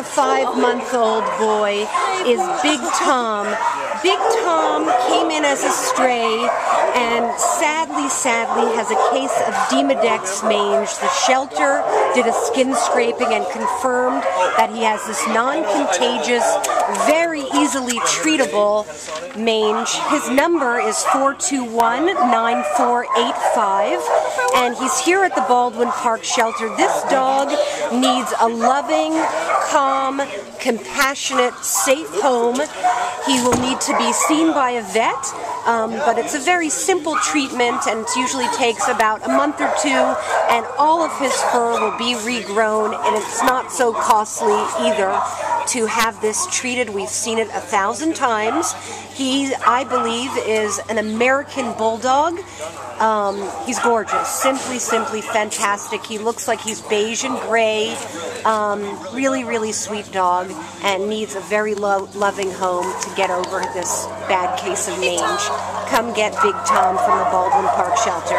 the 5-month-old boy is Big Tom. Big Tom came in as a stray and sadly has a case of Demodex mange. The shelter did a skin scraping and confirmed that he has this non-contagious, very easily treatable mange. His number is 421-9485, and he's here at the Baldwin Park shelter. This dog needs a loving, calm, compassionate, safe home. He will need to be seen by a vet, but it's a very simple treatment, and it usually takes about a month or two, and all of his fur will be regrown, and it's not so costly either to have this treated. We've seen it 1,000 times. He, I believe, is an American Bulldog. He's gorgeous, simply fantastic. He looks like he's beige and gray. Really sweet dog, and needs a very loving home to get over this bad case of mange. Come get Big Tom from the Baldwin Park shelter.